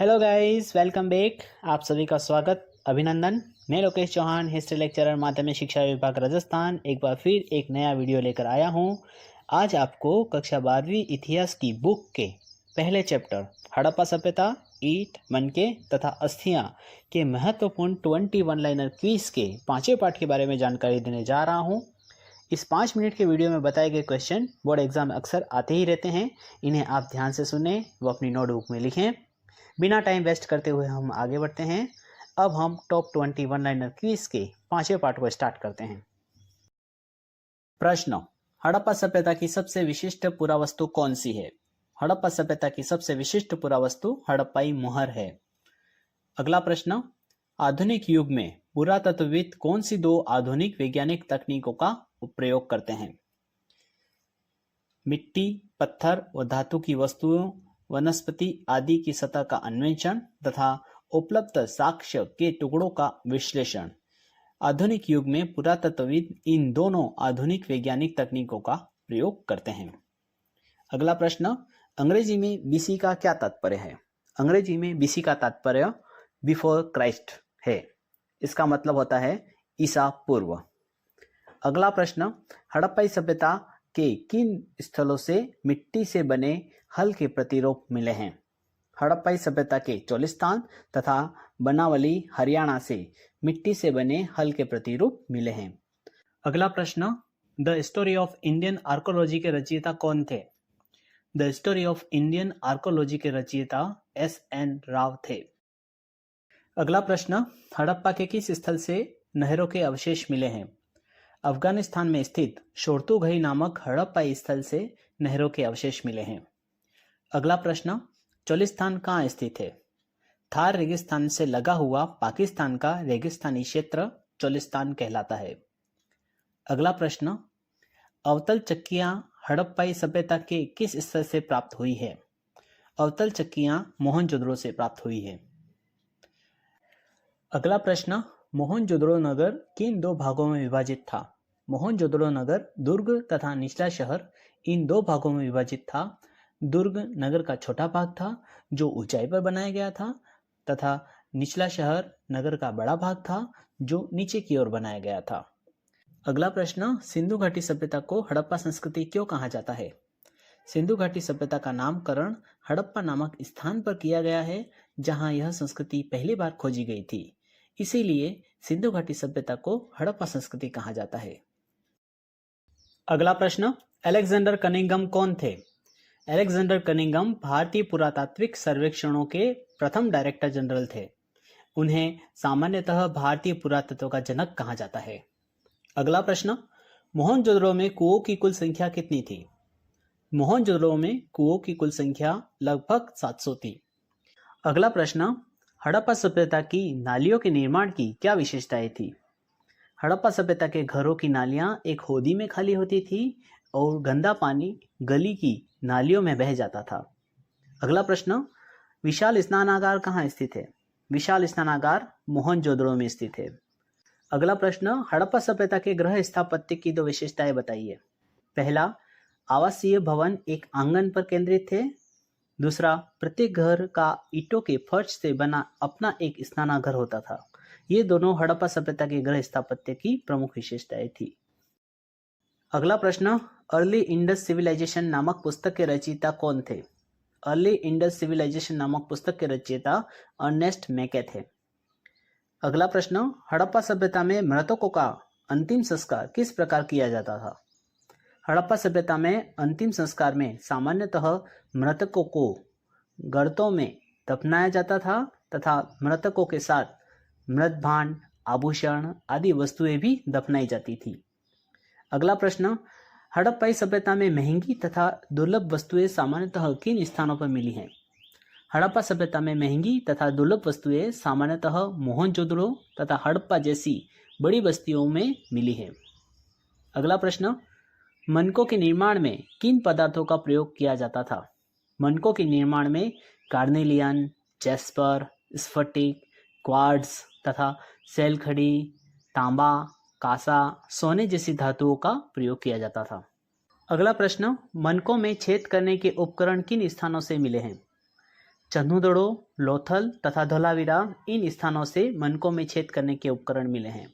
Hello guys, welcome back. आप सभी का स्वागत, अभिनंदन। मैं लोकेश चौहान, हिस्ट्री लेक्चरर, माध्यमिक शिक्षा विभाग राजस्थान, एक बार फिर एक नया वीडियो लेकर आया हूं। आज आपको कक्षा 12वीं इतिहास की बुक के पहले चैप्टर हड़प्पा सभ्यता, ईंट, मनके तथा अस्थियां के महत्वपूर्ण 21 लाइनर क्विज के पांचवें पार्ट के बारे में जानकारी देने जा रहा हूं। इस 5 मिनट के वीडियो में बताए गए क्वेश्चन बोर्ड एग्जाम में अक्सर आते ही रहते हैं। इन्हें आप ध्यान से सुने व अपनी नोटबुक में लिखें। बिना टाइम वेस्ट करते हुए हम आगे बढ़ते हैं। अब हम टॉप 21 लाइनर क्विज के पांचवें पार्ट को स्टार्ट करते हैं। प्रश्न: हड़प्पा सभ्यता की सबसे विशिष्ट पुरावस्तु कौन सी है? हड़प्पा सभ्यता की सबसे विशिष्ट पुरावस्तु हड़प्पाई मोहर है। अगला प्रश्न: आधुनिक युग में पुरातत्वविद कौन सी दो आधुनिक वैज्ञानिक तकनीकों का प्रयोग करते हैं? मिट्टी, पत्थर व धातु की वस्तुओं, वनस्पति आदि की सतह का अन्वेषण तथा उपलब्ध साक्ष्य के टुकड़ों का विश्लेषण। आधुनिक युग में पुरातत्वविद इन दोनों आधुनिक वैज्ञानिक तकनीकों का प्रयोग करते हैं। अगला प्रश्न: अंग्रेजी में बीसी का क्या तात्पर्य है? अंग्रेजी में बीसी का तात्पर्य बिफोर क्राइस्ट है। इसका मतलब होता है ईसा पूर्व। अगला प्रश्न: हड़प्पाई सभ्यता के किन स्थलों से मिट्टी से बने हल के प्रतिरूप मिले हैं? हड़प्पाई सभ्यता के चोलिस्तान तथा बनावली, हरियाणा से मिट्टी से बने हल के प्रतिरूप मिले हैं। अगला प्रश्न: the story of Indian archaeology के रचयिता कौन थे? The story of Indian archaeology के रचयिता एस.एन. राव थे। अगला प्रश्न: हड़प्पा के किस स्थल से नहरों के अवशेष मिले हैं? अफगानिस्तान में स्थित शोरतुघई नामक हड़प्पाई स्थल से नहरों के अवशेष मिले हैं। अगला प्रश्न: चोलिस्तान कहाँ स्थित है? थार रेगिस्तान से लगा हुआ पाकिस्तान का रेगिस्तानी क्षेत्र चोलिस्तान कहलाता है। अगला प्रश्न: अवतल चक्कियां हड़प्पाई सभ्यता के किस स्थल से प्राप्त हुई है? अवतल चक्कियां मोहनजोदड़ो से प्राप्त हुई है। अगला प्रश्न: मोहनजोदड़ो नगर किन दो भागों में विभाजित था? मोहनजोदड़ो नगर दुर्ग तथा निचला शहर इन दो भागों में विभाजित था। दुर्ग नगर का छोटा भाग था जो ऊंचाई पर बनाया गया था तथा निचला शहर नगर का बड़ा भाग था जो नीचे की ओर बनाया गया था। अगला प्रश्न: सिंधु घाटी सभ्यता को हड़प्पा संस्कृति क्यों कहा जाता है? सिंधु घाटी सभ्यता का नामकरण हड़प्पा नामक स्थान पर किया गया है जहां यह संस्कृति पहली बार खोजी गई थी। इसीलिए सिंधु घाटी सभ्यता को हड़प्पा संस्कृति कहा जाता है। अगला प्रश्न: अलेक्जेंडर कनिंघम कौन थे? अलेक्जेंडर कनिंघम भारतीय पुरातात्विक सर्वेक्षणों के प्रथम डायरेक्टर जनरल थे। उन्हें सामान्यतः भारतीय पुरातत्व का जनक कहा जाता है। अगला प्रश्न: मोहनजोदड़ो में कुओं की कुल संख्या कितनी थी? मोहनजोदड़ो में कुओं की कुल संख्या लगभग 700 थी। अगला प्रश्न: हड़प्पा सभ्यता की नालियों के निर्माण की क्या विशेषताएं थी? हड़प्पा सभ्यता के घरों की नालियां एक होदी में खाली होती थी और गंदा पानी गली की नालियों में बह जाता था। अगला प्रश्न: विशाल स्नानागार कहाँ स्थित है? विशाल स्नानागार मोहनजोदड़ो में स्थित है। अगला प्रश्न: हड़प्पा सभ्यता के गृह स्थापत्य की दो विशेषताएं बताइए। पहला, आवासीय भवन एक आंगन पर केंद्रित थे। दूसरा, प्रत्येक घर का ईंटों के फर्श से बना अपना एक स्नानागार होता था। ये दोनों हड़प्पा सभ्यता के गृह स्थापत्य की प्रमुख विशेषताएं थी। अगला प्रश्न: अर्ली इंडस सिविलाइजेशन नामक पुस्तक के रचयिता कौन थे? अर्ली इंडस सिविलाइजेशन नामक पुस्तक के रचयिता अर्नेस्ट मैके थे। अगला प्रश्न: हड़प्पा सभ्यता में मृतकों का अंतिम संस्कार किस प्रकार किया जाता था? हड़प्पा सभ्यता में अंतिम संस्कार में सामान्यतः मृतकों को गर्तों में दफनाया जाता था तथा मृतकों के साथ मृत भांड, आभूषण आदि वस्तुएं भी दफनाई जाती थी। अगला प्रश्न: हड़प्पाई सभ्यता में महंगी तथा दुर्लभ वस्तुएं सामान्यतः किन स्थानों पर मिली हैं? हड़प्पा सभ्यता में महंगी तथा दुर्लभ वस्तुएं सामान्यतः मोहनजोदड़ो तथा हड़प्पा जैसी बड़ी बस्तियों में मिली है। अगला प्रश्न: मनकों के निर्माण में किन पदार्थों का प्रयोग किया जाता था? मनकों के निर्माण में कार्नेलियन, जैस्पर, स्फटिक, क्वार्ट्ज तथा सैलखड़ी, तांबा, कांसा, सोने जैसी धातुओं का प्रयोग किया जाता था। अगला प्रश्न: मनकों में छेद करने के उपकरण किन स्थानों से मिले हैं? चंदूदड़ो, लोथल तथा धोलावीरा इन स्थानों से मनकों में छेद करने के उपकरण मिले हैं।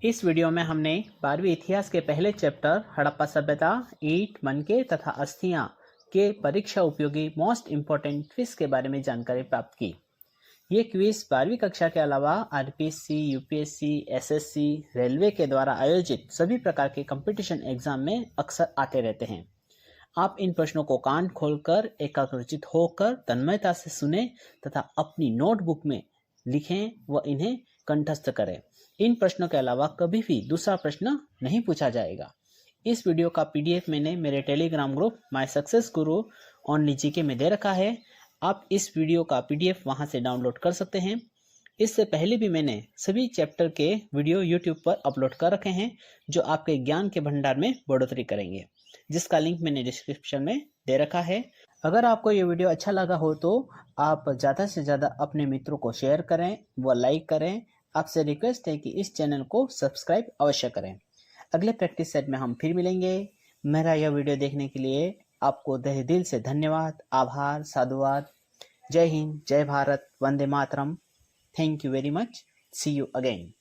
इस वीडियो में हमने 12वीं इतिहास के पहले चैप्टर हड़प्पा सभ्यता, ईंट, मनके तथा अस्थियां के परीक्षा उपयोगी मोस्ट इम्पोर्टेंट क्विज के बारे में जानकारी प्राप्त की। ये क्विज 12वीं कक्षा के अलावा आरपीएससी, यूपीएससी, एसएससी, रेलवे के द्वारा आयोजित सभी प्रकार के कंपटीशन एग्जाम में अक्सर आते रहते हैं। आप इन प्रश्नों को कान खोलकर एकाग्रचित होकर तन्मयता से सुने तथा अपनी नोटबुक में लिखें व इन्हें कंठस्थ करें। इन प्रश्नों के अलावा कभी भी दूसरा प्रश्न नहीं पूछा जाएगा। इस वीडियो का पीडीएफ मैंने मेरे Telegram group my success Guru only GK में दे रखा है। आप इस वीडियो का पीडीएफ वहां से डाउनलोड कर सकते हैं। इससे पहले भी मैंने सभी चैप्टर के वीडियो यूट्यूब पर अपलोड कर रखे हैं जो आपके ज्ञान के भंडार में बढ़ोतरी करेंगे, जिसका लिंक मैंने डिस्क्रिप्शन में दे रखा है। अगर आपको ये वीडियो अच्छा लगा हो तो आप ज़्यादा से ज़्यादा अपने मित्रों को शेयर करें व लाइक करें। आपसे रिक्वेस्ट है कि इस चैनल को सब्सक्राइब अवश्य करें। अगले प्रैक्टिस सेट में हम फिर मिलेंगे। मेरा यह वीडियो देखने के लिए आपको तहे दिल से धन्यवाद, आभार, साधुवाद। जय हिंद, जय भारत, वंदे मातरम। Thank you very much. See you again.